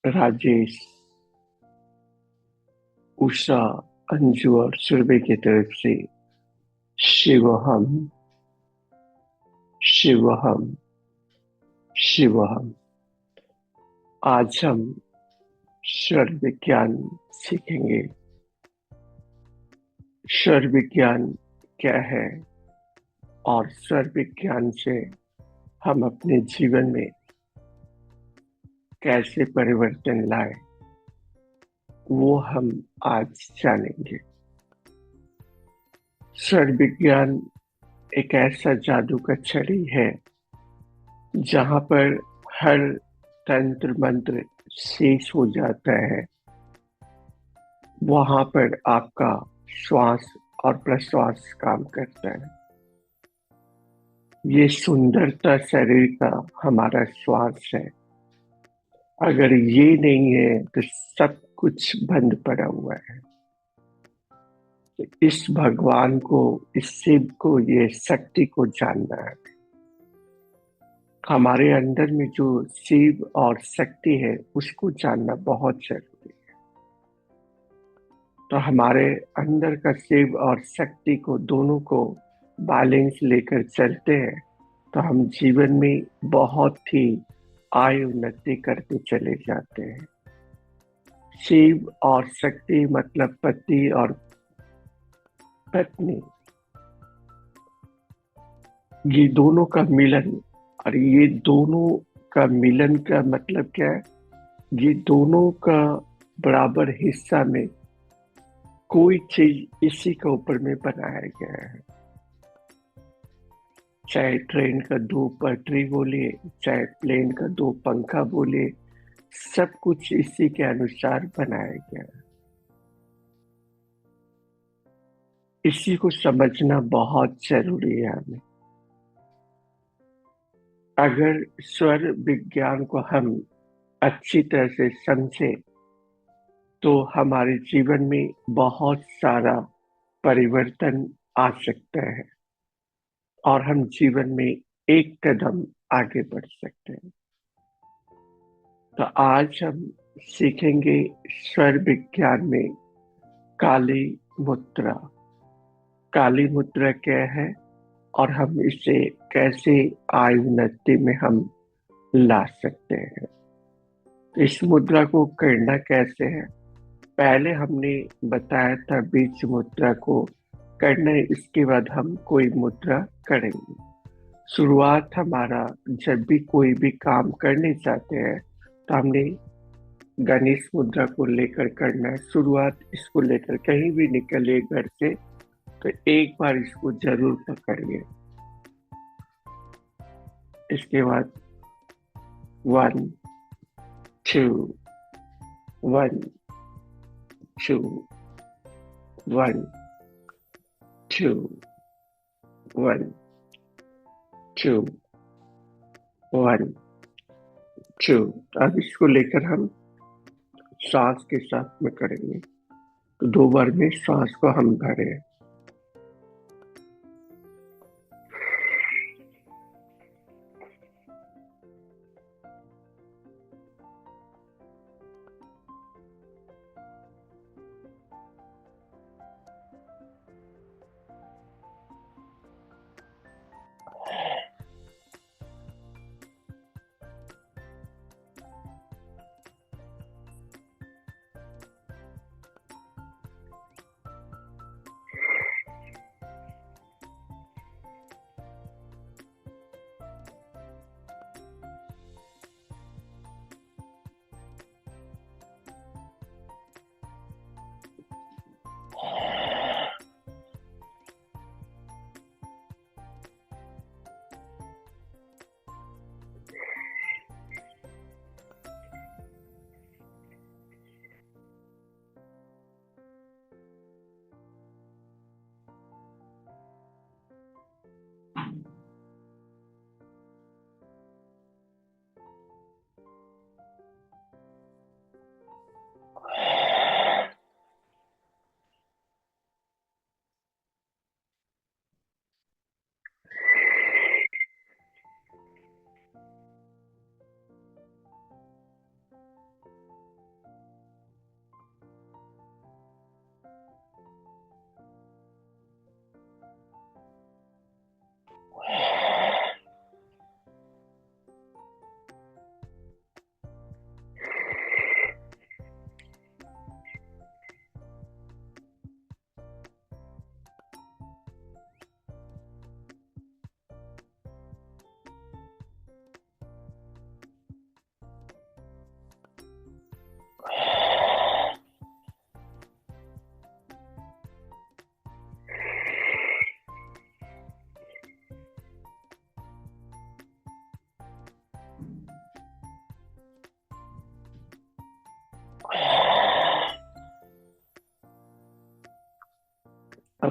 राजेश, उषा, अंजू और सुरभि की तरफ से शिवहम, शिवहम, शिवहम। आज हम स्वर विज्ञान सीखेंगे। स्वर विज्ञान क्या है और स्वर विज्ञान से हम अपने जीवन में कैसे परिवर्तन लाए, वो हम आज जानेंगे। स्वर विज्ञान एक ऐसा जादू का छड़ी है जहां पर हर तंत्र मंत्र शेष हो जाता है। वहां पर आपका श्वास और प्रश्वास काम करता है। ये सुंदरता शरीर का हमारा श्वास है। अगर ये नहीं है तो सब कुछ बंद पड़ा हुआ है। तो इस भगवान को, इस शिव को, ये शक्ति को जानना है। हमारे अंदर में जो शिव और शक्ति है उसको जानना बहुत जरूरी है। तो हमारे अंदर का शिव और शक्ति को, दोनों को बैलेंस लेकर चलते हैं तो हम जीवन में बहुत ही आय उन्नति करते चले जाते हैं। शिव और शक्ति मतलब पति और पत्नी, ये दोनों का मिलन। और ये दोनों का मिलन का मतलब क्या है? ये दोनों का बराबर हिस्सा में कोई चीज इसी के ऊपर में बनाया गया है। चाहे ट्रेन का दो पटरी बोलिए, चाहे प्लेन का दो पंखा बोलिए, सब कुछ इसी के अनुसार बनाया गया है। इसी को समझना बहुत जरूरी है हमें। अगर स्वर विज्ञान को हम अच्छी तरह से समझे तो हमारे जीवन में बहुत सारा परिवर्तन आ सकता है और हम जीवन में एक कदम आगे बढ़ सकते हैं। तो आज हम सीखेंगे स्वर विज्ञान में काली मुद्रा। काली मुद्रा क्या है और हम इसे कैसे आय उन्नति में हम ला सकते हैं। तो इस मुद्रा को करना कैसे है? पहले हमने बताया था बीज मुद्रा को करना है, इसके बाद हम कोई मुद्रा करेंगे। शुरुआत हमारा जब भी कोई भी काम करने चाहते हैं तो हमने गणेश मुद्रा को लेकर करना है। शुरुआत इसको लेकर कहीं भी निकले घर से तो एक बार इसको जरूर पकड़िए। इसके बाद 1 2 1 2 1 2 1 2 1 2। अब इसको लेकर हम सांस के साथ में करेंगे। तो 2 बार में सांस को हम भरें।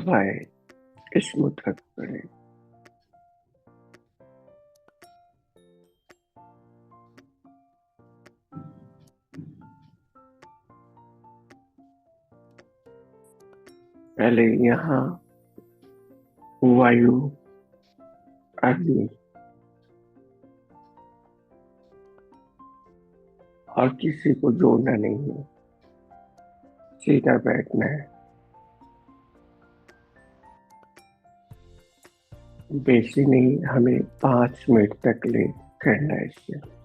हवाएं इस मुद्रा करें। पहले यहाँ वायु, अग्नि और किसी को जोड़ना नहीं है, सीधा बैठना है। बेसी नहीं, हमें 5 मिनट तक ले करना है इसे।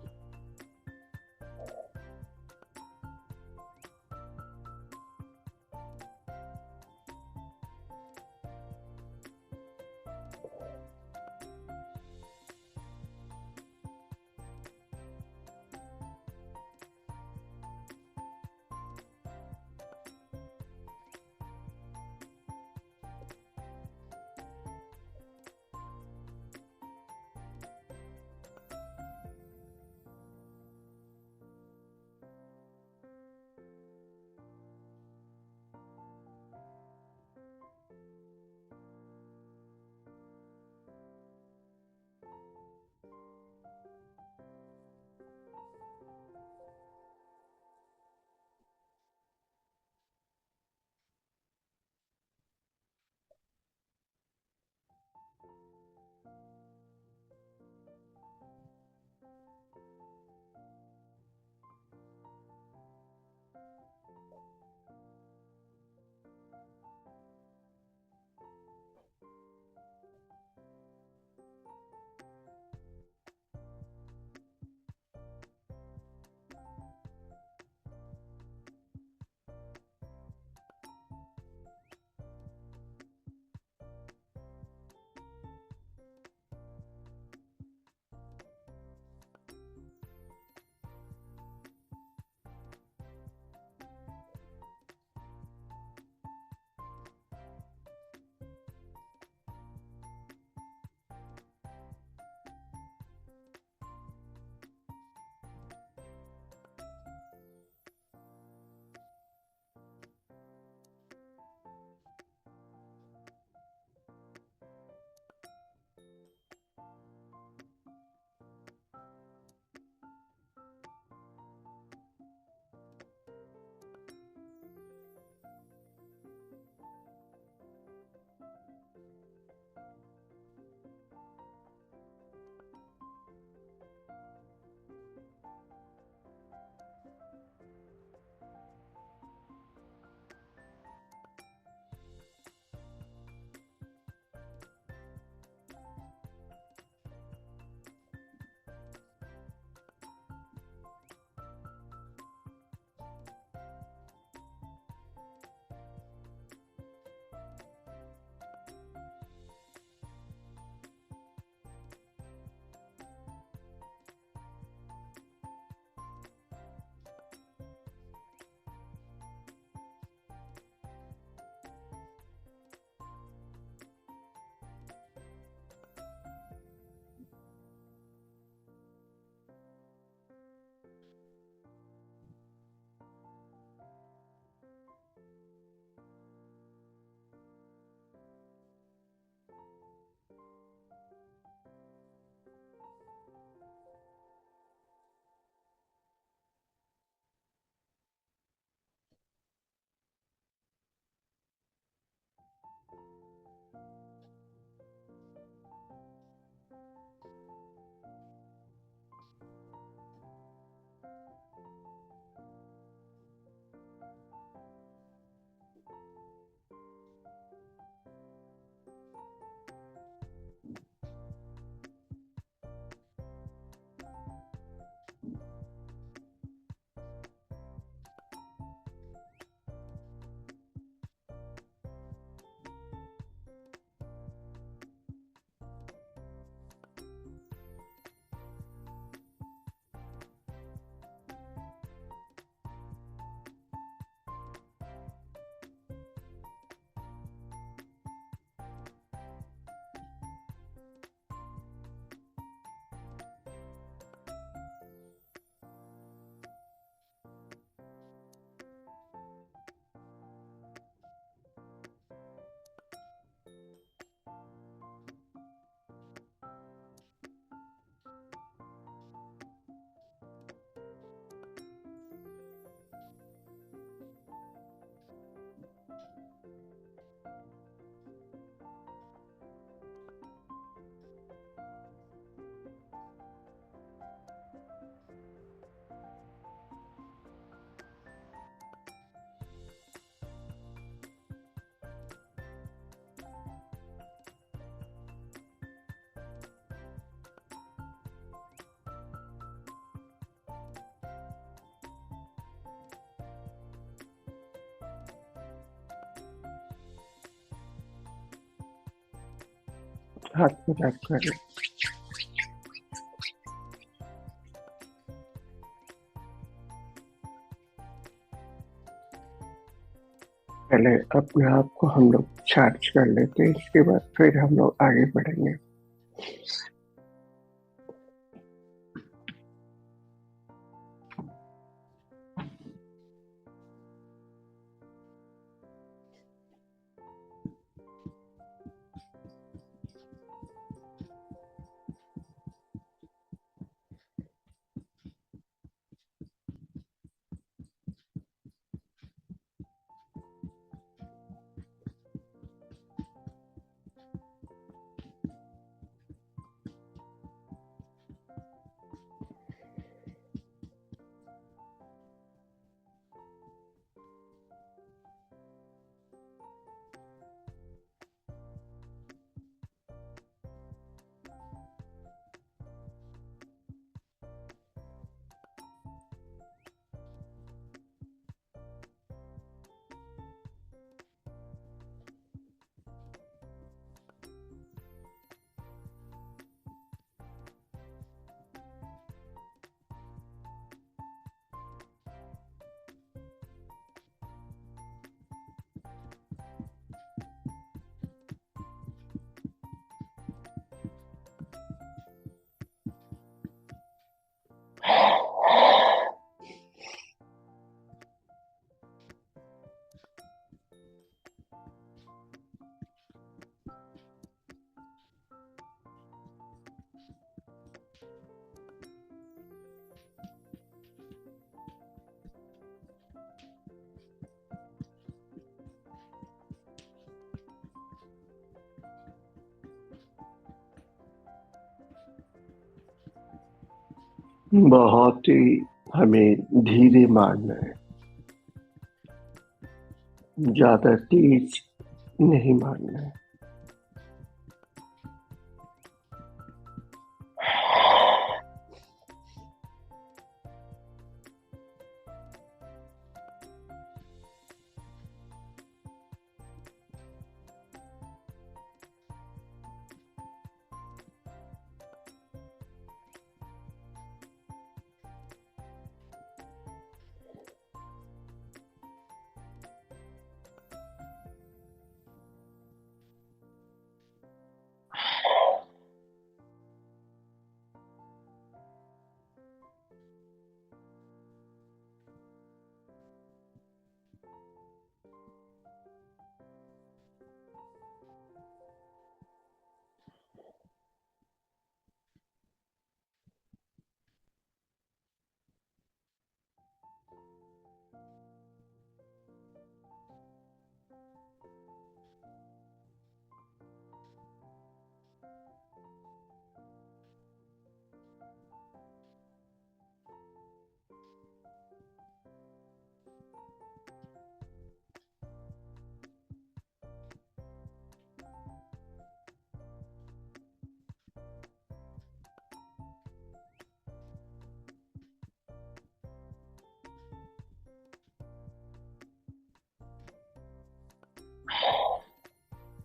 हाथ में रखकर पहले अपने आप को हम लोग चार्ज कर लेते हैं, इसके बाद फिर हम लोग आगे बढ़ेंगे। बहुत ही हमें धीरे मारना है, ज्यादा तेज नहीं मारना है।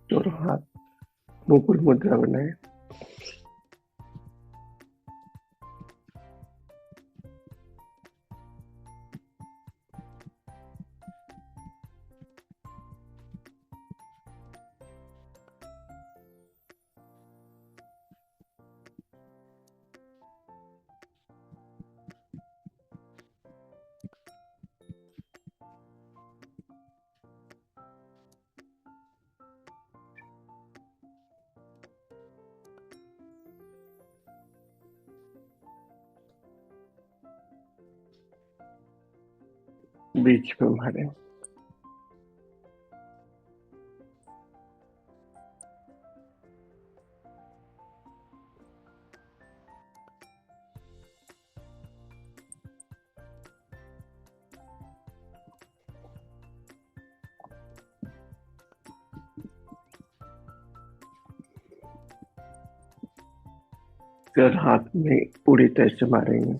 दोनों हाथ मुकुल मुद्रा बनाए। बीच में मारे। फिर हाथ में पूरी तरह से मारेंगे।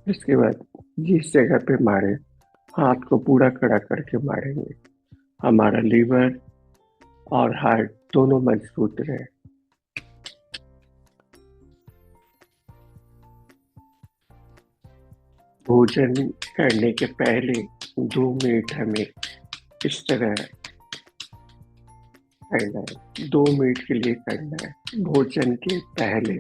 इसके बाद जिस जगह पे मारे, हाथ को पूरा खड़ा करके मारेंगे, हमारा लीवर और हार्ट दोनों मजबूत रहे। भोजन करने के पहले 2 मिनट हमें इस तरह करना है। 2 मिनट के लिए करना है भोजन के पहले।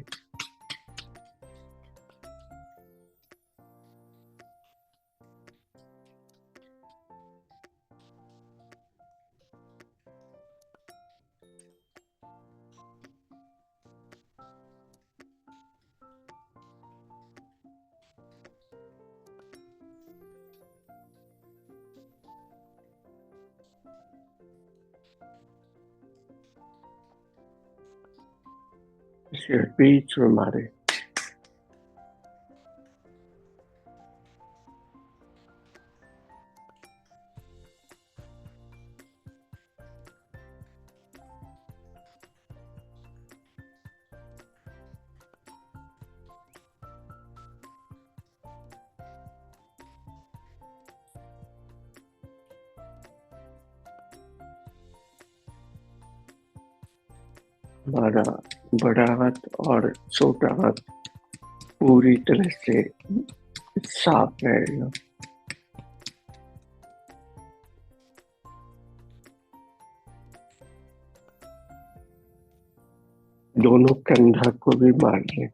इसके बीच में मारे। हमारा बड़ा हाथ और छोटा हाथ पूरी तरह से साफ रहेगा। दोनों कंधा को भी मार लें।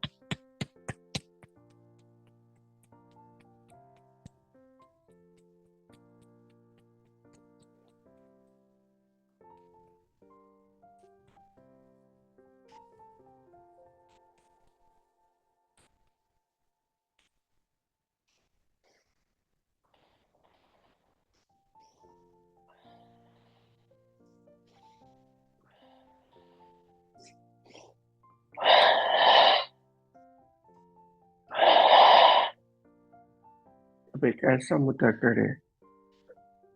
अब एक ऐसा मुद्रा करें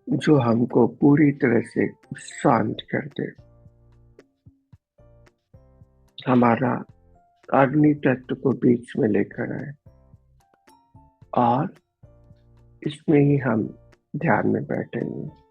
जो हमको पूरी तरह से शांत कर दे। हमारा अग्नि तत्व को बीच में लेकर आए और इसमें ही हम ध्यान में बैठेंगे।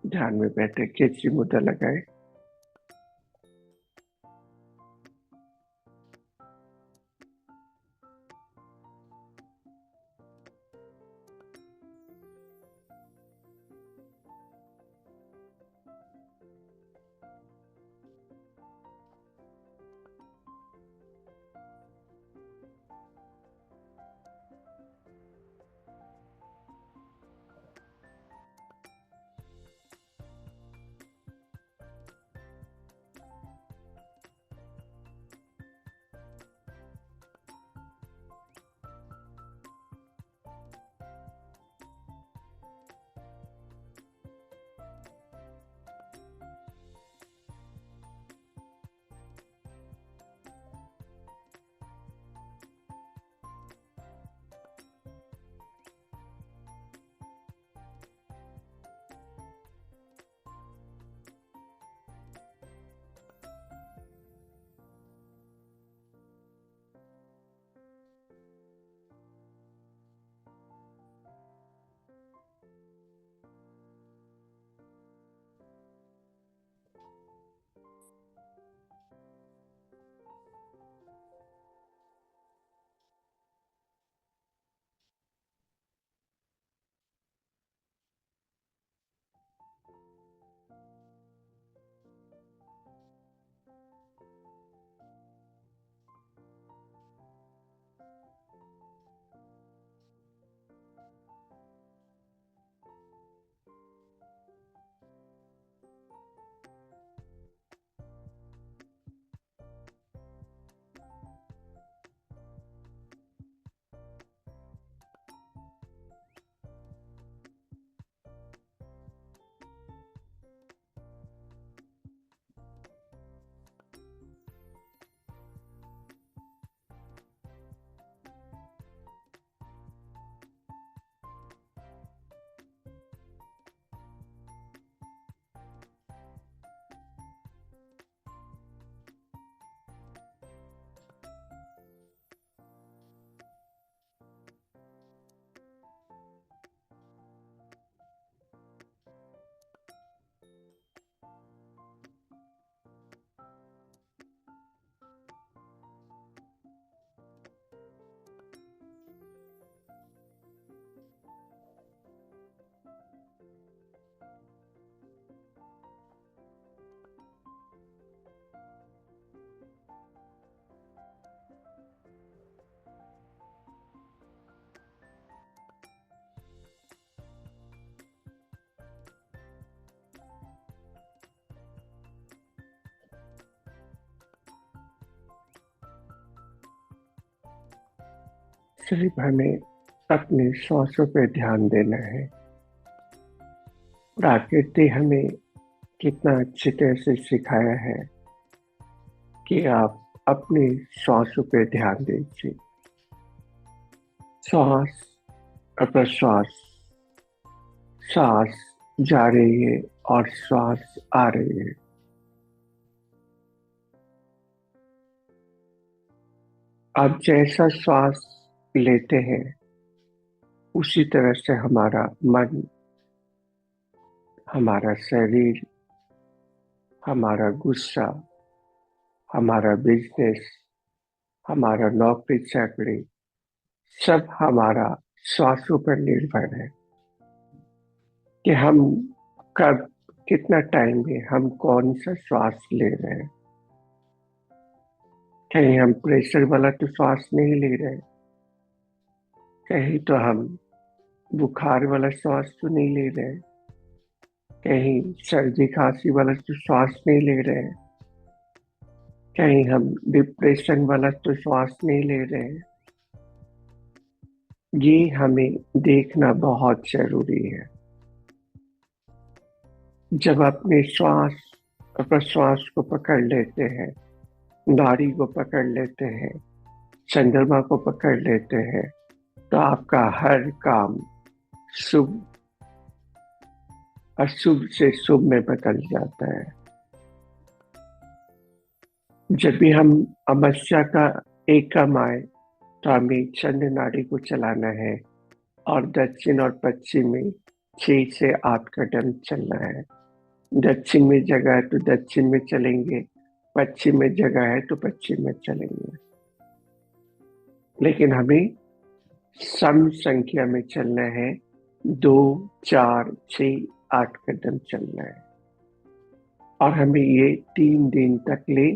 ध्यान में बैठे कैची मुद्रा लगाए। सिर्फ हमें अपने श्वासों पे ध्यान देना है। प्रकृति हमें कितना अच्छी तरह से सिखाया है कि आप अपने श्वासों पे ध्यान दीजिए। श्वास और प्रश्वास, सांस जा रही है और श्वास आ रही है। आप जैसा श्वास लेते हैं उसी तरह से हमारा मन, हमारा शरीर, हमारा गुस्सा, हमारा बिजनेस, हमारा नौकरी चाकरी, सब हमारा श्वासों पर निर्भर है कि हम कब, कितना टाइम में हम कौन सा श्वास ले रहे हैं। कहीं हम प्रेशर वाला तो श्वास नहीं ले रहे, कहीं तो हम बुखार वाला श्वास तो नहीं ले रहे, कहीं सर्दी खांसी वाला तो श्वास नहीं ले रहे, कहीं हम डिप्रेशन वाला तो श्वास नहीं ले रहे। ये हमें देखना बहुत जरूरी है। जब अपने श्वास और प्रश्वास को पकड़ लेते हैं, नाड़ी को पकड़ लेते हैं, चंद्रमा को पकड़ लेते हैं, तो आपका हर काम शुभ अशुभ से शुभ में बदल जाता है। जब भी हम अमावस्या का एकम आए तो हमें चंद्र नाड़ी को चलाना है और दक्षिण और पश्चिम में 6 से 8 कदम चलना है। दक्षिण में जगह है तो दक्षिण में चलेंगे, पश्चिम में जगह है तो पश्चिम में चलेंगे, लेकिन हमें सम संख्या में चलना है। 2, 4, 6, 8 कदम चलना है और हमें ये 3 दिन तक ले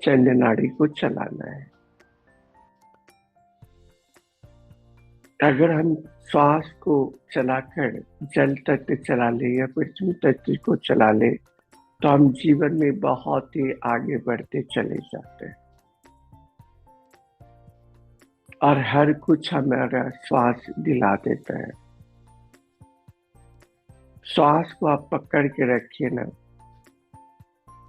चंद्र नाड़ी को चलाना है। अगर हम श्वास को चलाकर जल तत्व चला ले या पृथ्वी तत्व को चला ले तो हम जीवन में बहुत ही आगे बढ़ते चले जाते हैं और हर कुछ हमारा श्वास दिला देता है। श्वास को आप पकड़ के रखिए ना,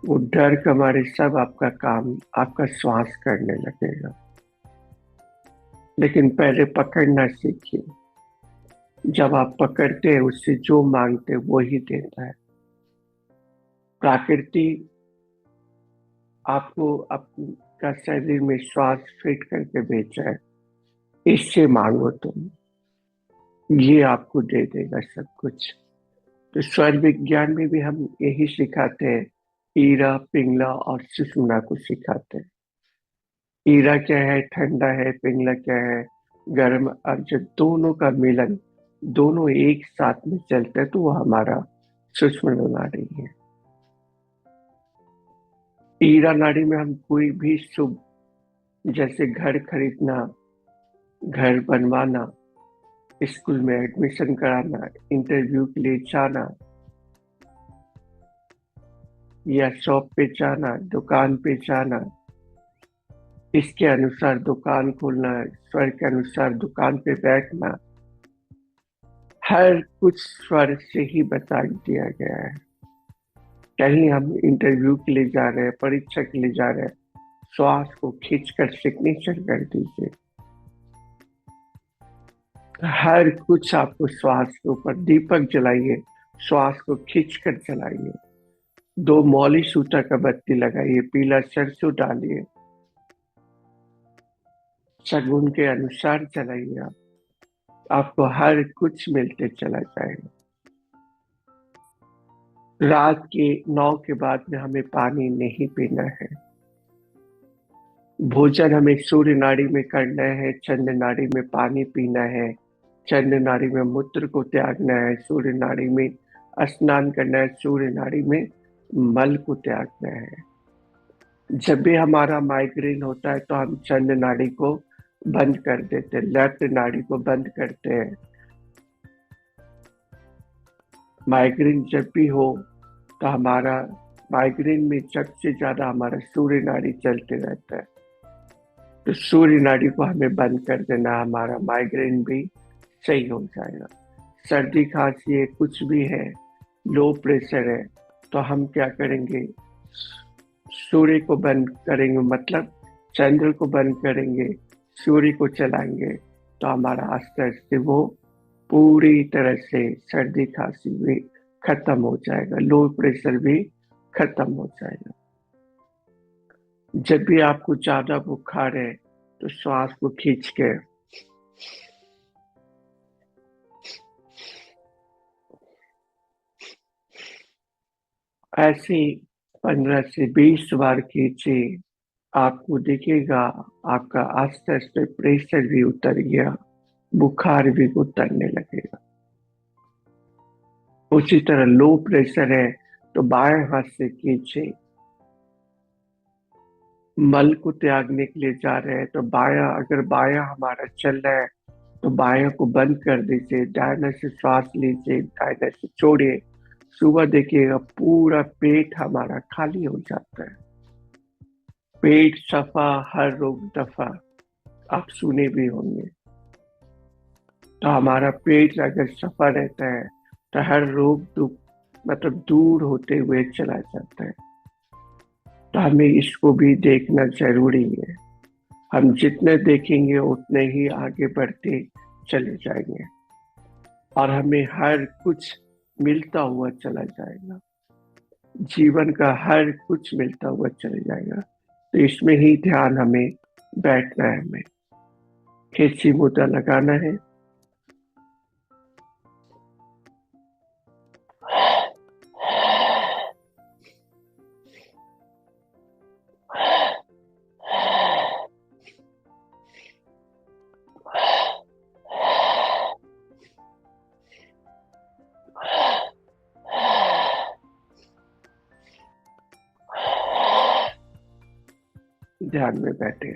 वो डर के मारे सब आपका काम आपका श्वास करने लगेगा। लेकिन पहले पकड़ना सीखिए। जब आप पकड़ते हैं उससे जो मांगते वो ही देता है। प्रकृति आपको आपका शरीर में श्वास फिट करके भेजा है, इससे मांगो तुम, ये आपको दे देगा सब कुछ। तो स्वर विज्ञान में भी हम यही सिखाते हैं, ईरा, पिंगला और सुषुम्ना को सिखाते हैं। ईरा क्या है? ठंडा है। पिंगला क्या है? गर्म। और जब दोनों का मिलन, दोनों एक साथ में चलते हैं तो वो हमारा सुषुम्ना नाड़ी है। ईरा नाड़ी में हम कोई भी शुभ, जैसे घर खरीदना, घर बनवाना, स्कूल में एडमिशन कराना, इंटरव्यू के लिए जाना या शॉप पे जाना, दुकान पे जाना, इसके अनुसार दुकान खोलना, स्वर के अनुसार दुकान पे बैठना, हर कुछ स्वर से ही बता दिया गया है। कहीं हम इंटरव्यू के लिए जा रहे हैं, परीक्षा के लिए जा रहे हैं, श्वास को खींचकर सिग्नेचर कर दीजिए। हर कुछ आपको श्वास के ऊपर, दीपक जलाइए, श्वास को खींचकर जलाइए। 2 मौली सूता का बत्ती लगाइए, पीला सरसों डालिए, शगुन के अनुसार चलाइए। आपको हर कुछ मिलते चला जाएगा। रात के 9 के बाद में हमें पानी नहीं पीना है। भोजन हमें सूर्य नाड़ी में करना है, चंद्र नाड़ी में पानी पीना है, चंद्र नाड़ी में मूत्र को त्यागना है, सूर्य नाड़ी में स्नान करना है, सूर्य नाड़ी में मल को त्यागना है। जब भी हमारा माइग्रेन होता है तो हम चंद्र नाड़ी को बंद कर देते हैं, लेफ्ट नाड़ी को बंद करते हैं। माइग्रेन जब भी हो तो हमारा माइग्रेन में सबसे ज्यादा हमारा सूर्य नाड़ी चलते रहता है। तो सूर्य नाड़ी को हमें बंद कर देना, हमारा माइग्रेन भी सही हो जाएगा। सर्दी खांसी है, कुछ भी है, लो प्रेशर है, तो हम क्या करेंगे, सूर्य को बंद करेंगे, मतलब चंद्र को बंद करेंगे, सूर्य को चलाएंगे, तो हमारा आस्ते आस्ते वो पूरी तरह से सर्दी खांसी भी खत्म हो जाएगा, लो प्रेशर भी खत्म हो जाएगा। जब भी आपको ज्यादा बुखार है तो श्वास को खींच के ऐसे 15 से 20 बार खींचिए। आपको दिखेगा आपका आस्ते आस्ते प्रेशर भी उतर गया, बुखार भी उतरने लगेगा। उसी तरह लो प्रेशर है तो बाएं हाथ से खींचे। मल को त्यागने के लिए जा रहे हैं तो बायां, अगर बायां हमारा चल रहा है तो बायां को बंद कर दीजिए, दाहिने से श्वास लीजिए, दाहिने से छोड़िए। सुबह देखिएगा पूरा पेट हमारा खाली हो जाता है। पेट सफा, हर रोग दफा, आप सुने भी होंगे। तो हमारा पेट अगर सफा रहता है तो हर रोग दुख मतलब दूर होते हुए चला जाता है। तो हमें इसको भी देखना जरूरी है। हम जितने देखेंगे उतने ही आगे बढ़ते चले जाएंगे और हमें हर कुछ मिलता हुआ चला जाएगा। जीवन का हर कुछ मिलता हुआ चला जाएगा। तो इसमें ही ध्यान हमें बैठना है, हमें कैसी मुद्रा लगाना है। ध्यान में बैठे।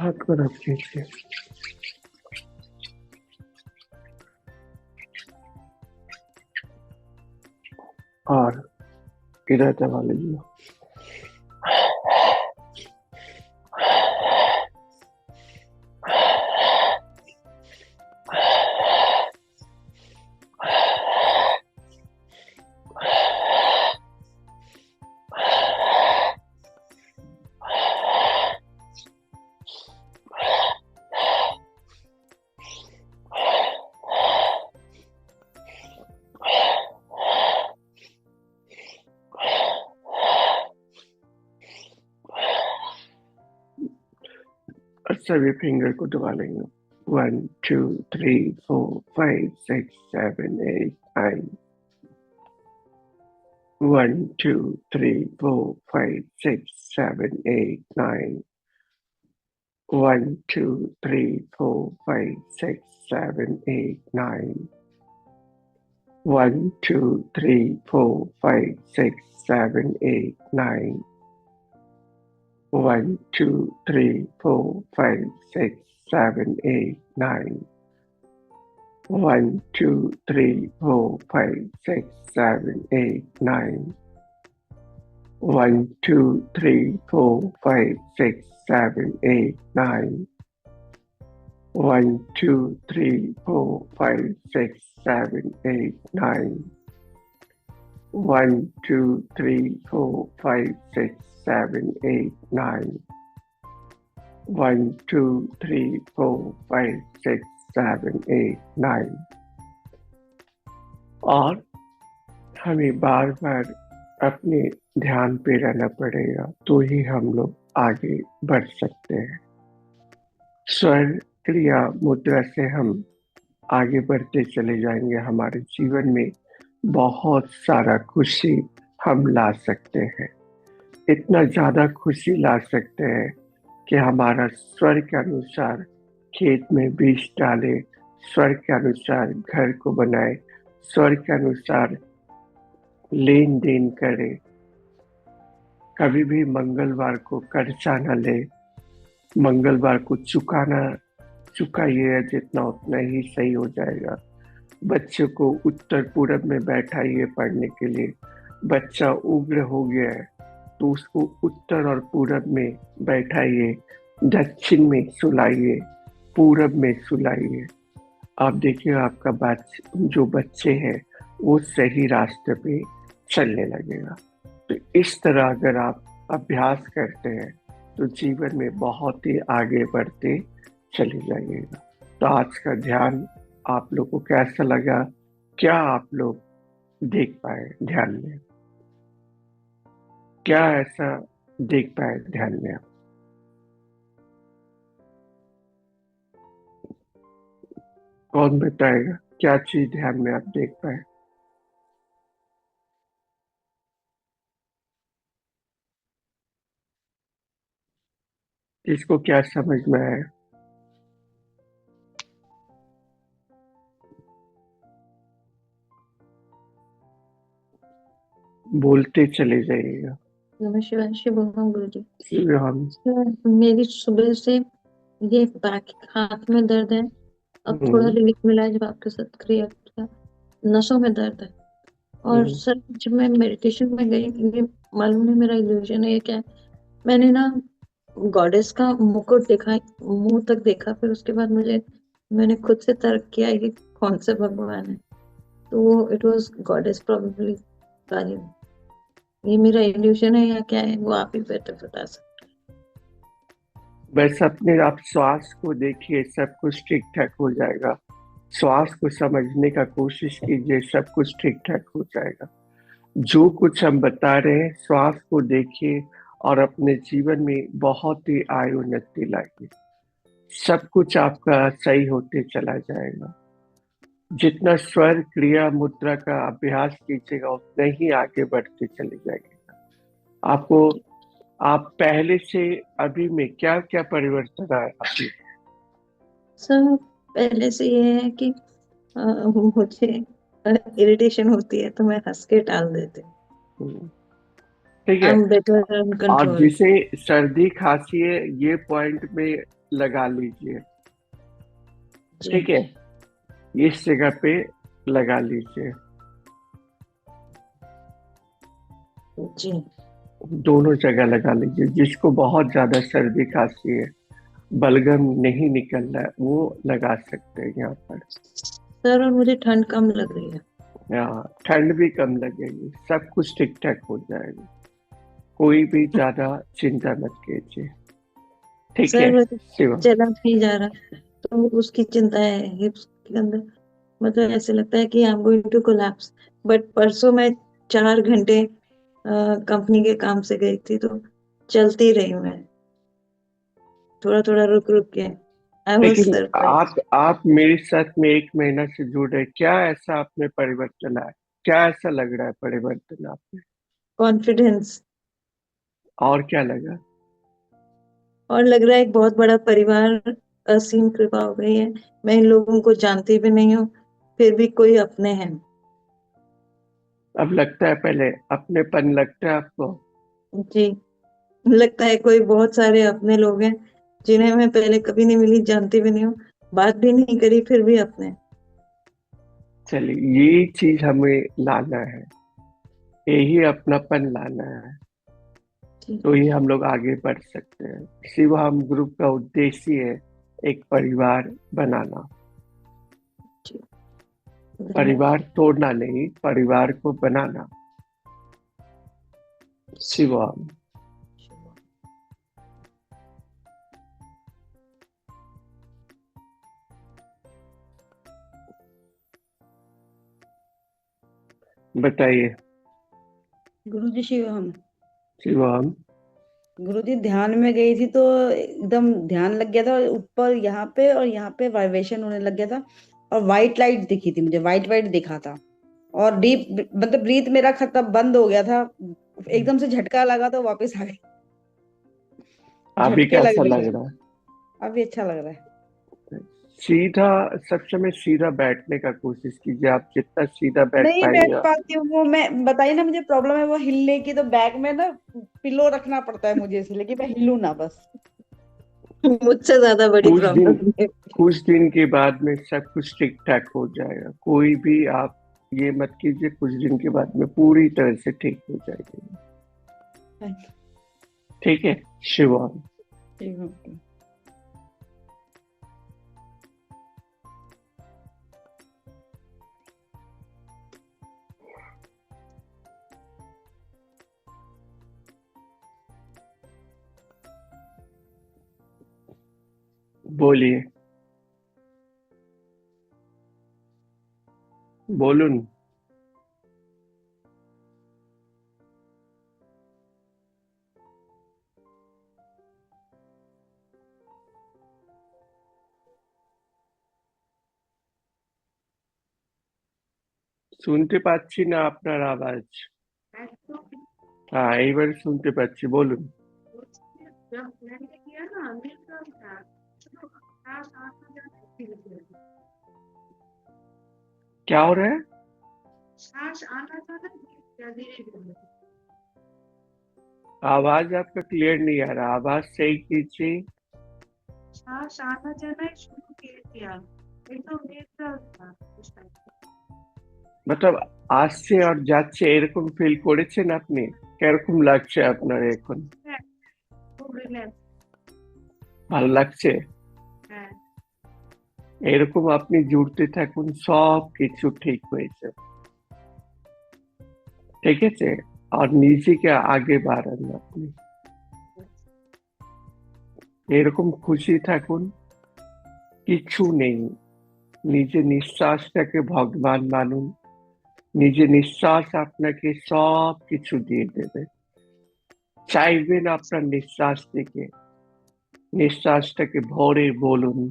हाथ को रख लीजिए और इधर दबा लीजिए। और सभी फिंगर को दबा लेंगे। 1 2 3 4 5 6 7 8 9। 1 2 3 4 5 6 7 8 9। 1 2 3 4 5 6 7 8 9। 1 2 3 4 5 6 7 8 9। 1 2 3 4 5 6 7 8 9। 1 2 3 4 5 6 7 8 9। 1 2 3 4 5 6 7 8 9। 1 2 3 4 5 6 7 8 9। 1 2 3 4 5 6 7 8 9। 1 2 3 4 5 6 7 8 9। और हमें बार बार अपने ध्यान पे रहना पड़ेगा, तो ही हम लोग आगे बढ़ सकते हैं। स्वर क्रिया मुद्रा से हम आगे बढ़ते चले जाएंगे। हमारे जीवन में बहुत सारा खुशी हम ला सकते हैं। इतना ज्यादा खुशी ला सकते हैं कि हमारा स्वर के अनुसार खेत में बीज डाले, स्वर के अनुसार घर को बनाए, स्वर के अनुसार लेन देन करे, कभी भी मंगलवार को कर्जा न ले, मंगलवार को चुकाइए जितना उतना ही सही हो जाएगा। बच्चे को उत्तर पूरब में बैठाइए पढ़ने के लिए। बच्चा उग्र हो गया है तो उसको उत्तर और पूरब में बैठाइए, दक्षिण में सुलाइए, पूरब में सुलाइए। आप देखिए आपका जो बच्चे हैं वो सही रास्ते पे चलने लगेगा। तो इस तरह अगर आप अभ्यास करते हैं तो जीवन में बहुत ही आगे बढ़ते चले जाइएगा। तो आज का ध्यान आप लोग को कैसा लगा? क्या आप लोग देख पाए ध्यान में? क्या ऐसा देख पाए ध्यान में आप? कौन बताएगा क्या चीज ध्यान में आप देख पाए? इसको क्या समझ में आया? बोलते चले जाइएगा। नमः शिवाय। शुभम गुरु जी। शिवम। मेरी सुबह से ये बैक हाथ में दर्द है, अब थोड़ा रिलीफ मिला है जब आपके साथ क्रिया किया। नसों में दर्द है और सर जब मैं मेडिटेशन में गई, ये मालूम नहीं मेरा इल्यूजन है या क्या है, मैंने ना गॉडेस का मुकुट देखा, मुंह तक देखा, फिर उसके बाद मैंने खुद से तर्क किया कि कौन से भगवान है, तो इट वाज गॉडेस प्रोबेबली काली। ये मेरा इल्यूजन है या क्या है, वो आप ही बेटर बता सकते। बस अपने आप श्वास को देखिए, सब कुछ ठीक ठाक हो जाएगा। श्वास को समझने का कोशिश कीजिए, सब कुछ ठीक ठाक हो जाएगा। जो कुछ हम बता रहे हैं, श्वास को देखिए और अपने जीवन में बहुत ही आय उन्नति लाइए। सब कुछ आपका सही होते चला जाएगा। जितना स्वर क्रिया मुद्रा का अभ्यास कीजिएगा उतना ही आगे बढ़ते चले जाएगा। आप पहले से अभी में क्या क्या परिवर्तन आया आपके? सर पहले से ये है कि मुझे इरिटेशन होती है तो मैं हंस के टाल देती हूँ। ठीक है। I'm better in और control. जिसे सर्दी खांसी है, ये पॉइंट में लगा लीजिए, जी ठीक है। इस जगह पे लगा लीजिए, जी। दोनों जगह लगा लीजिए। जिसको बहुत ज्यादा सर्दी खांसी है, बलगम नहीं निकल रहा है, वो लगा सकते हैं यहाँ पर। सर, और मुझे ठंड कम लग रही है। यहाँ ठंड भी कम लगेगी, सब कुछ ठीक ठाक हो जाएगा। कोई भी ज्यादा चिंता मत कीजिए, ठीक सर, है मैं तो शिवम। चला नहीं जा रहा, तो उसकी चिंता है हिप्स के अंदर। मतलब ऐसे लगता है कि I am going to collapse. But परसों मैं 4 घंटे कंपनी के काम से गई थी, तो चलती रही मैं, थोड़ा थोड़ा रुक रुक के। आई वॉज लेकिन सरप्राइज। आप मेरे साथ में 1 महीना से जुड़ रहे, क्या ऐसा आप में परिवर्तन आया? क्या ऐसा लग रहा है परिवर्तन आप में? कॉन्फिडेंस। और क्या लगा? और लग रहा है एक बहुत बड़ा परिवार, असीम कृपा हो गई है। मैं इन लोगों को जानती भी नहीं हूँ, फिर भी कोई अपने हैं। अब लगता है, पहले अपनेपन लगता है आपको? जी, लगता है कोई बहुत सारे अपने लोग हैं, जिन्हें मैं पहले कभी नहीं मिली, जानती भी नहीं हूँ, बात भी नहीं करी, फिर भी अपने। चलिए, ये चीज हमें लाना है, यही अपनापन लाना है, जी तो ही हम लोग आगे बढ़ सकते हैं। शिवम ग्रुप का उद्देश्य है एक परिवार बनाना, जी। धन्यवाद। परिवार तोड़ना नहीं, परिवार को बनाना। शिवम, बताइए। गुरुजी शिवम। शिवम, गुरुजी, ध्यान में गई थी तो एकदम ध्यान लग गया था, ऊपर यहाँ पे और यहाँ पे वाइब्रेशन होने लग गया था, और वाइट लाइट दिखी थी मुझे, वाइट वाइट दिखा था। और डीप मतलब ब्रीथ मेरा खत्म बंद हो गया था, एकदम से झटका लगा तो वापस आ गई। अभी झटके कैसा लगने लग लगे। रहा है? अभी अच्छा लग रहा है। सीधा, सब समय सीधा बैठने का कोशिश कीजिए, आप जितना सीधा बैठ नहीं बैठ पाएंगे। पाती हूँ, वो मैं बताइए ना, मुझे प्रॉब्लम है वो हिलने की, तो बैग में ना पिलो रखना पड़ता है मुझे, इसलिए कि मैं हिलूं ना बस। मुझसे ज्यादा बड़ी कुछ दिन प्रॉब्लम है। कुछ दिन के बाद में सब कुछ ठीक ठाक हो जाएगा। कोई भी आप ये मत कीजिए, कुछ दिन के बाद में पूरी तरह से ठीक हो जाएगी, ठीक है शिवम। बोलिए, बोलून। শুনতে পাচ্ছি না আপনার আওয়াজ। হ্যাঁ, এইবার শুনতে পাচ্ছি, বলুন। क्या हो रहा है? आवाज आपका क्लियर नहीं आ रहा, आवाज सही कीजिए। मतलब আসছে আর যাচ্ছে এরকম ফিল করেছেন আপনি? কিরকম লাগছে আপনার এখন? ভালো লাগছে? এরকম আপনি জুড়তে থাকুন, সব কিছু ঠিক হয়ে যাবে, ঠিক আছে? আর নিজেকে আগে বাড়ান আপনি, এরকম খুশি থাকুন, কিছু নেই। নিজের নিঃশ্বাসটাকে ভগবান মানুন, নিজের নিঃশ্বাস আপনাকে সব কিছু দিয়ে দেবে। চাইবেন আপনার নিঃশ্বাস থেকে, নিঃশ্বাসটাকে ভরে বলুন,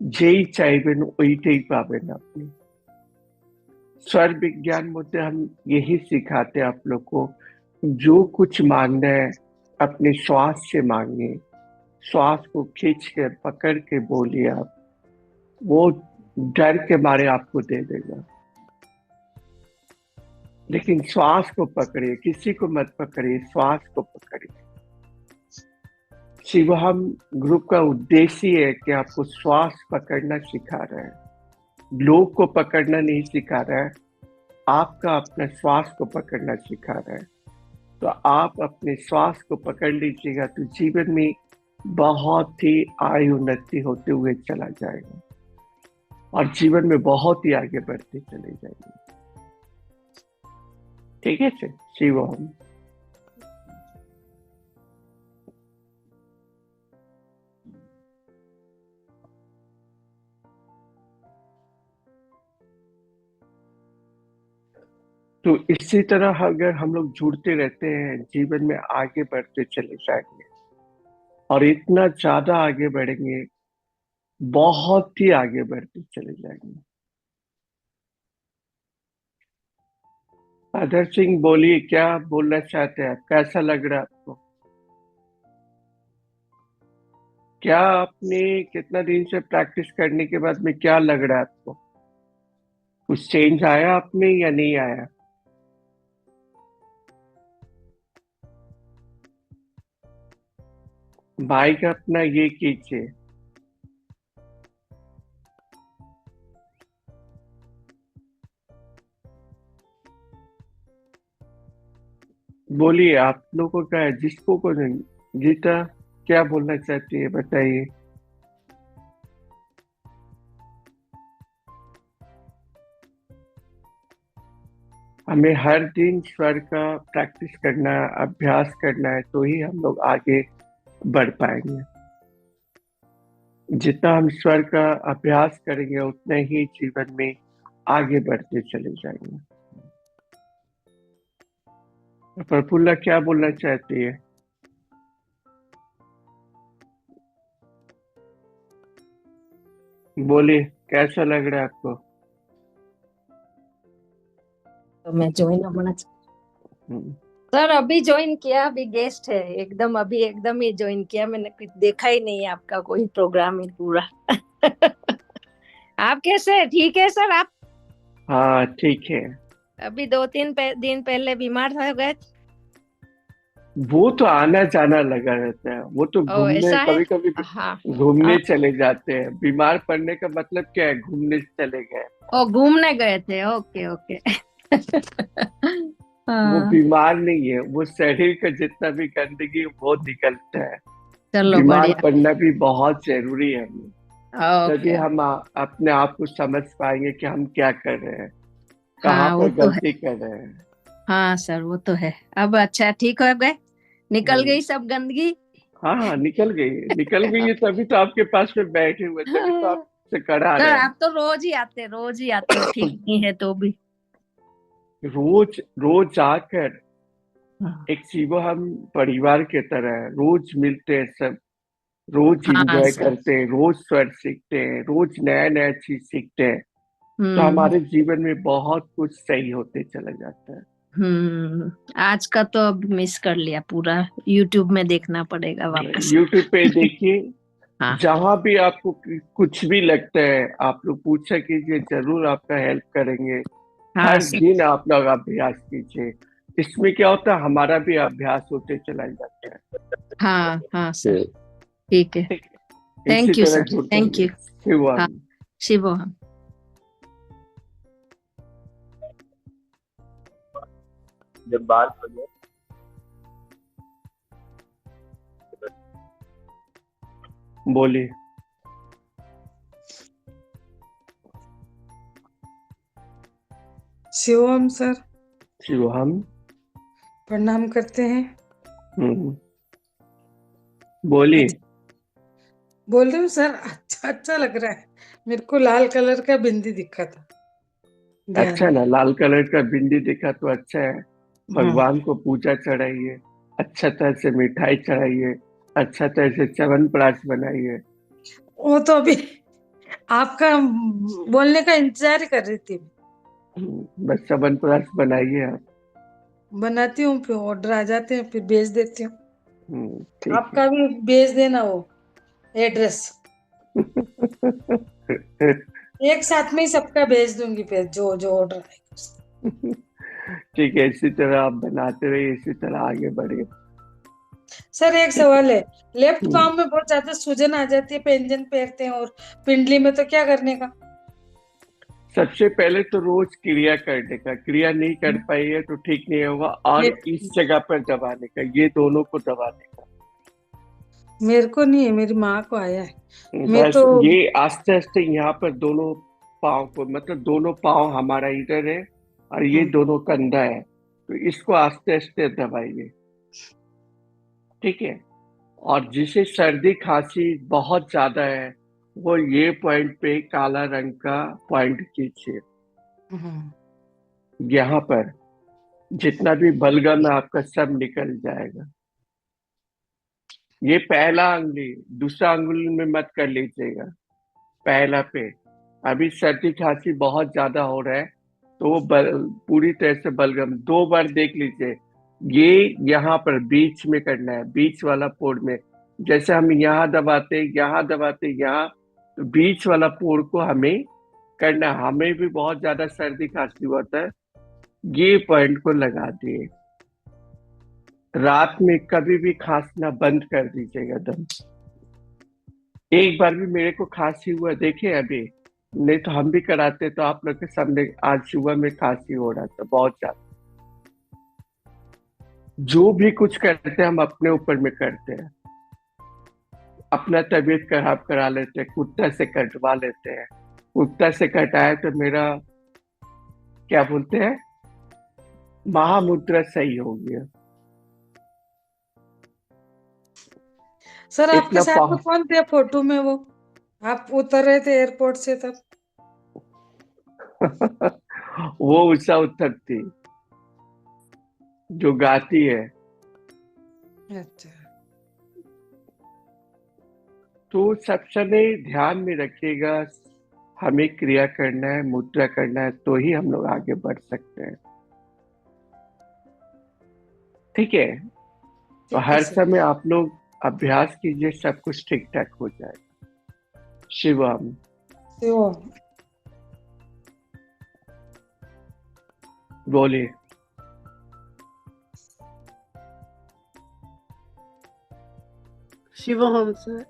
যেই চাইবেন ওইটাই पाবেন আপনি। स्वर विज्ञान में हम यही सिखाते हैं आप लोग को, जो कुछ मांगना है अपने श्वास से मांगिए, श्वास को खींच के पकड़ के बोलिए आप, वो डर के मारे आपको दे देगा। लेकिन श्वास को पकड़िए, किसी को मत पकड़िए, श्वास को पकड़िए। शिवहम ग्रुप का उद्देश्य ही है कि आपको श्वास पकड़ना सिखा रहा है, लोग को पकड़ना नहीं सिखा रहा है, आपका अपना श्वास को पकड़ना सिखा रहा है। तो आप अपने श्वास को पकड़ लीजिएगा तो जीवन में बहुत ही आयु उन्नति होते हुए चला जाएगा और जीवन में बहुत ही आगे बढ़ते चले जाएंगे। ठीक है सर, शिवम। तो इसी तरह अगर हम लोग जुड़ते रहते हैं जीवन में आगे बढ़ते चले जाएंगे और इतना ज्यादा आगे बढ़ेंगे, बहुत ही आगे बढ़ते चले जाएंगे। आदर सिंह बोलिए, क्या बोलना चाहते हैं आप? कैसा लग रहा है आपको? क्या आपने कितना दिन से प्रैक्टिस करने के बाद में क्या लग रहा है आपको? कुछ चेंज आया आप में या नहीं आया? माइक अपना ये कीजिए। बोलिए, आप लोगों का है, जिसको को नहीं। गीता क्या बोलना चाहती है बताइए। हमें हर दिन स्वर का प्रैक्टिस करना है, अभ्यास करना है, तो ही हम लोग आगे बढ़ पाएंगे। जितना हम स्वर का अभ्यास करेंगे उतना ही जीवन में आगे बढ़ते चले जाएंगे। प्रफुल्ला क्या बोलना चाहती है? बोलिए, कैसा लग रहा है आपको? तो मैं ज्वाइन होना सर, अभी ज्वाइन किया, अभी गेस्ट है एकदम, अभी एकदम ही ज्वाइन किया मैंने, कुछ देखा ही नहीं आपका कोई प्रोग्राम ही पूरा। आप कैसे? ठीक है सर आप? हाँ ठीक है। अभी 2-3 दिन पहले बीमार हो गए। वो तो आना जाना लगा रहता है, वो तो घूमने, ऐसा है? कभी कभी हाँ घूमने चले जाते हैं। बीमार पड़ने का मतलब क्या है? घूमने चले गए। ओ, घूमने गए थे, ओके ओके। वो बीमार नहीं है, वो शरीर का जितना भी गंदगी वो निकलता है। चलो बीमार बढ़िया। पड़ना भी बहुत जरूरी है हमें, तभी ओके। हम अपने आप को समझ पाएंगे कि हम क्या कर रहे हैं, कहाँ हाँ वो पर तो है। गलती कर रहे हैं। हाँ सर वो तो है। अब अच्छा ठीक हो गए, निकल गई सब गंदगी? हाँ हाँ, निकल गई है, तभी तो आपके पास में बैठे हुए, तभी तो आपसे करा सर रहे हैं। आप तो रोज ही आते हो, ठीक नहीं है तो भी। रोज रोज आकर एक शिवो हम परिवार के तरह है, रोज मिलते हैं सब, रोज हाँ एंजॉय सर। करते हैं, रोज स्वर सीखते हैं, रोज नया नया चीज सीखते हैं, तो हमारे जीवन में बहुत कुछ सही होते चला जाता है। आज का तो अब मिस कर लिया पूरा, यूट्यूब में देखना पड़ेगा वापस। यूट्यूब पे देखिए। हाँ जहां भी आपको कुछ भी लगता है आप लोग पूछा कीजिए, जरूर आपका हेल्प करेंगे। हाँ हर सर। दिन आप लोग अभ्यास कीजिए, इसमें क्या होता है, हमारा भी अभ्यास होते चला जाता है। हाँ हाँ सर, ठीक है। इसी थैंक यू तरह सर, जुड़ते थैंक यू। रहिए। शिवम। हाँ शिवोहम। जब बात करो बोलिए। शिवम सर, शिवम। प्रणाम करते हैं। बोलिए। बोल रही हूँ सर, अच्छा लग रहा है। मेरे को लाल कलर का बिंदी दिखा था ध्यान अच्छा में। ना, लाल कलर का बिंदी दिखा तो अच्छा है। हाँ, भगवान को पूजा चढ़ाइए, अच्छा तरह से मिठाई चढ़ाइए, अच्छा तरह से च्यवनप्राश बनाइए। वो तो अभी आपका बोलने का इंतजार ही कर रही थी। बस च्यवनप्राश बनाइए आप। बनाती हूँ, फिर ऑर्डर आ जाते हैं, फिर भेज देती हूँ। ठीक है। आपका भी भेज देना वो एड्रेस, एक साथ में ही सबका भेज दूंगी, फिर जो जो ऑर्डर आएगा। ठीक है, इसी तरह आप बनाते रहिए, इसी तरह आगे बढ़िए। सर एक सवाल है, लेफ्ट हम्म। पाँव में बहुत ज्यादा सूजन आ जाती है, पैंजन पहनते हैं और पिंडली में, तो क्या करने का? सबसे पहले तो रोज क्रिया करने का, क्रिया नहीं कर पाई है तो ठीक नहीं होगा, और ये- इस जगह पर दबाने का, ये दोनों को दबाने का। मेरे को नहीं है, मेरी माँ को आया है। मैं बस तो ये आस्ते आस्ते यहाँ पर दोनों पाँव को, मतलब दोनों पाँव हमारा इधर है और ये दोनों कंधा है, तो इसको आस्ते आस्ते दबाइए, ठीक है। और जिसे सर्दी खांसी बहुत ज्यादा है वो ये पॉइंट पे काला रंग का पॉइंट कीजिए, यहाँ पर जितना भी बलगम है आपका सब निकल जाएगा। ये पहला अंगुली, दूसरा अंगुली में मत कर लीजिएगा, पहला पे। अभी सर्दी खांसी बहुत ज्यादा हो रहा है तो वो पूरी तरह से बलगम 2 बार देख लीजिए। ये यहाँ पर बीच में करना है, बीच वाला पोर में, जैसे हम यहाँ दबाते यहाँ, तो बीच वाला पोर को हमें करना है। हमें भी बहुत ज्यादा सर्दी खांसी होता है, ये पॉइंट को लगा दिए। रात में कभी भी खांसना बंद कर दीजिएगा दम। एक बार भी मेरे को खांसी हुआ देखिए अभी, नहीं तो हम भी कराते तो आप लोग के सामने आज सुबह में खांसी हो रहा था बहुत ज्यादा। जो भी कुछ करते हैं हम अपने ऊपर में करते हैं, अपना तबीयत खराब करा लेते हैं, कुत्ता से कटवा लेते हैं। कुत्ता से कटाया तो मेरा क्या बोलते हैं, महामुद्रा सही हो गया। सर आपके इतना साथ में कौन थे फोटो में? वो आप उतर रहे थे एयरपोर्ट से तब? वो उषा उत्थप थी जो गाती है। अच्छा। तो सब समय ध्यान में रखिएगा, हमें क्रिया करना है, मुद्रा करना है, तो ही हम लोग आगे बढ़ सकते हैं, ठीक है। तो हर समय आप लोग अभ्यास कीजिए, सब कुछ ठीक ठाक हो जाएगा। शिवम। बोलिए। शिवम सर,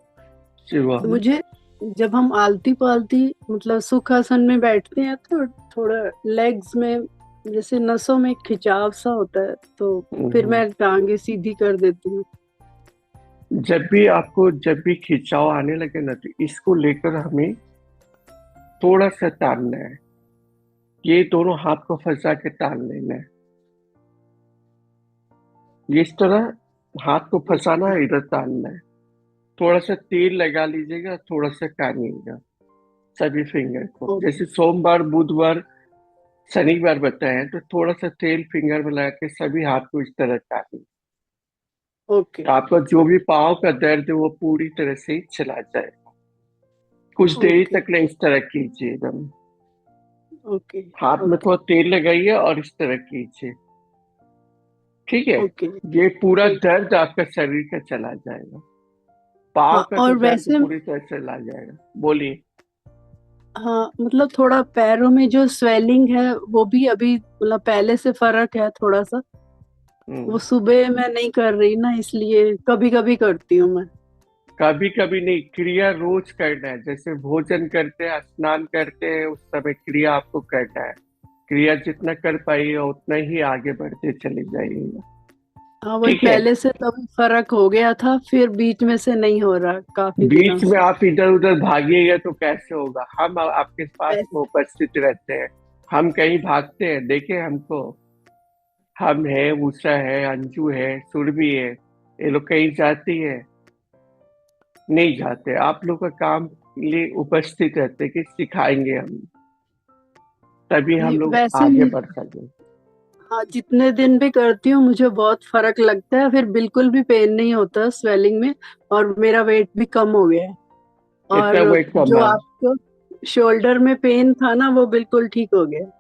शिवम। मुझे जब हम आलती पालती मतलब सुखासन में बैठते हैं तो थोड़ा लेग्स में जैसे नसों में खिंचाव सा होता है, तो फिर मैं टांगे सीधी कर देती हूँ। जब भी खिंचाव आने लगे ना, तो इसको लेकर हमें थोड़ा सा तानना है, ये दोनों हाथ को फंसा के तान लेना है, इस तरह हाथ को फंसाना है, इधर तानना है। थोड़ा सा तेल लगा लीजिएगा, थोड़ा सा तानिएगा सभी फिंगर को, जैसे सोमवार बुधवार शनिवार बताए तो थोड़ा सा तेल फिंगर में लगा के सभी हाथ को इस तरह तानिए। ओके। तो आपका जो भी पाँव का दर्द है वो पूरी तरह से चला जाएगा। कुछ देर तक इस तरह कीजिए एकदम। ओके। हाथ में थोड़ा तेल लगाइए और इस तरह कीजिए, ठीक है। ये पूरा दर्द आपका शरीर का चला जाएगा, पाँव का और तो दर्द वैसे पूरी तरह चला जाएगा। बोलिए। हाँ, मतलब थोड़ा पैरों में जो स्वेलिंग है वो भी अभी मतलब पहले से फर्क है थोड़ा सा। वो सुबह मैं नहीं कर रही ना, इसलिए कभी कभी करती हूँ मैं। कभी कभी नहीं, क्रिया रोज करना है। जैसे भोजन करते हैं, स्नान करते हैं, उस समय क्रिया आपको करना है। क्रिया जितना कर पाइए उतना ही आगे बढ़ते चले जाइएगा। हाँ, वही पहले से तब फर्क हो गया था, फिर बीच में से नहीं हो रहा काफी दिनों बीच से। में आप इधर उधर भागिएगा तो कैसे होगा? हम आपके पास में उपस्थित रहते हैं, हम कहीं भागते हैं? देखे हमको, हम है, उषा है, अंजू है, सुरभि है, ये लोग कहीं जाती है? नहीं जाते। आप लोग का काम लिए उपस्थित रहते कि सिखाएंगे हम, तभी हम लोग आगे बढ़ सकें। हाँ, जितने दिन भी करती हूँ मुझे बहुत फर्क लगता है, फिर बिल्कुल भी पेन नहीं होता स्वेलिंग में, और मेरा वेट भी कम हो गया है। और जो आपको शोल्डर में पेन था ना वो बिल्कुल ठीक हो गया।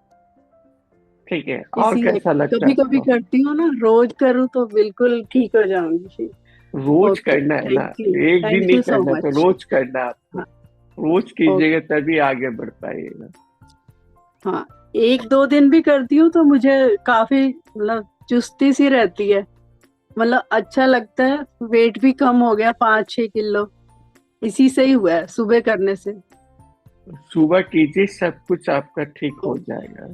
ठीक है। और कैसा लगता कभी है? कभी करती हूँ ना, रोज करूँ तो बिल्कुल ठीक हो जाऊंगी। रोज करना है ना, एक दिन नहीं करना, तो रोज करना है आपको। रोज कीजिएगा तभी आगे बढ़ पाइएगा। हाँ, 1-2 दिन भी करती हूँ तो मुझे काफी मतलब चुस्ती सी रहती है, मतलब अच्छा लगता है। वेट भी कम हो गया 5-6 किलो, इसी से ही हुआ है, सुबह करने से। सुबह कीजिए, सब कुछ आपका ठीक हो जाएगा।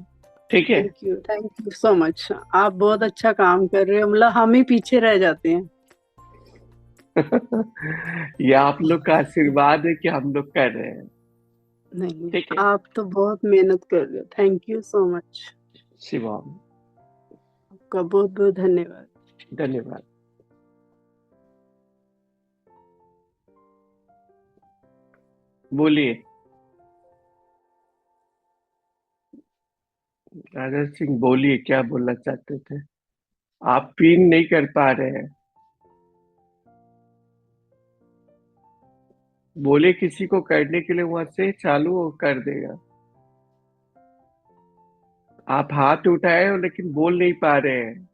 ठीक है। Thank you so much. आप बहुत अच्छा काम कर रहे हो, मतलब हम ही पीछे रह जाते हैं। ये आप लोग का आशीर्वाद है कि हम लोग कर रहे हैं। नहीं, ठीक है। आप तो बहुत मेहनत कर रहे हो। Thank you so much. Shivam, आपका बहुत बहुत धन्यवाद। धन्यवाद। बोलिए आदर्श सिंह, बोलिए क्या बोलना चाहते थे। आप पिन नहीं कर पा रहे हैं। बोले किसी को करने के लिए, वहां से चालू वो कर देगा। आप हाथ उठाए हो लेकिन बोल नहीं पा रहे हैं।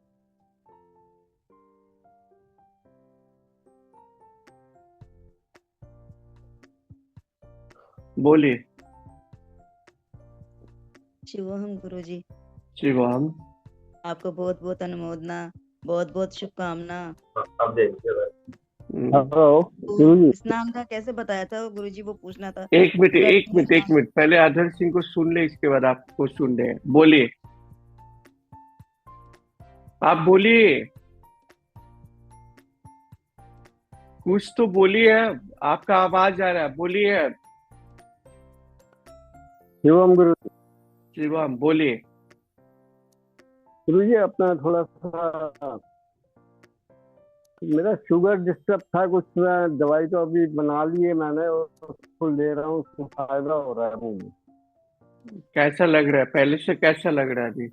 बोलिए। शिवोहम गुरुजी, शिवम, आपको बहुत बहुत अनुमोदना, बहुत बहुत शुभकामना। अब देखिए हेलो तो स्नान का कैसे बताया था गुरुजी, वो पूछना था। एक मिनट स्वेलिंग एक मिनट एक स्नान। मिनट, पहले आदर्श सिंह को सुन ले, इसके बाद आपको सुन रहे हैं। बोलिए, आप बोलिए, कुछ तो बोलिए। आपका आवाज आ रहा है, बोलिए। शिवम गुरु शिवम बोलिए। जी, अपना थोड़ा सा मेरा शुगर डिस्टर्ब था कुछ। दवाई तो अभी बना ली है मैंने और उसको ले रहा हूँ, उसको फायदा हो रहा है मुझे। कैसा लग रहा है, पहले से कैसा लग रहा है अभी?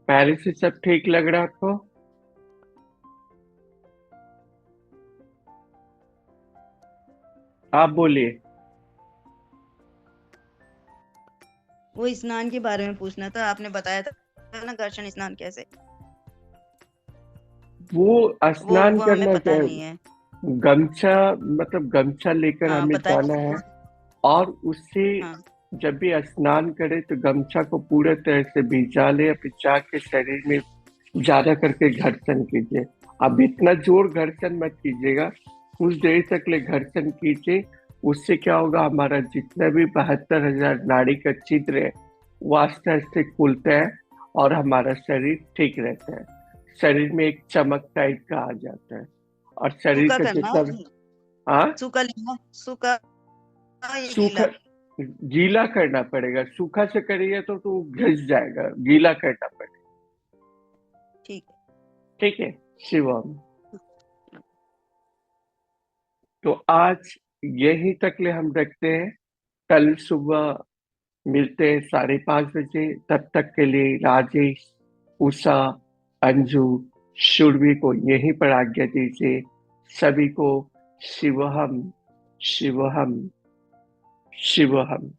पहले से सब ठीक लग रहा है आपको? आप बोलिए। वो स्नान के बारे में पूछना था, आपने बताया था ना घर्षण स्नान कैसे। वो स्नान वो हमें करना पता नहीं है। गमछा, मतलब गमछा लेकर हाँ हमें जाना है, बताइए। और उससे हाँ जब भी स्नान करे तो गमछा को पूरे तरह से भिजा ले, भिजा के शरीर में ज्यादा करके घर्षण कीजिए। अब इतना जोर घर्षण मत कीजिएगा, कुछ देर तक ले घर्षण कीजिए। उससे क्या होगा, हमारा जितना भी 72,000 नाड़ी का छिद्र है वो आस्ते आस्ते खुलता है और हमारा शरीर ठीक रहता है। शरीर में एक चमक टाइप का आ जाता है, और शरीर सूखा का करना जितना भी। हाँ, सूखा लेना, सूखा या सूखा गीला। गीला करना पड़ेगा। सूखा से करिए तो घिस जाएगा, गीला करना पड़ेगा। ठीक है। ठीक है शिवम, तो आज यही तक ले हम रखते हैं। कल सुबह मिलते हैं 5:30 बजे। तब तक के लिए राजेश, उषा, अंजू, शुरवी को यहीं पर आज्ञा दीजिए। सभी को शिवहम शिवहम शिवहम।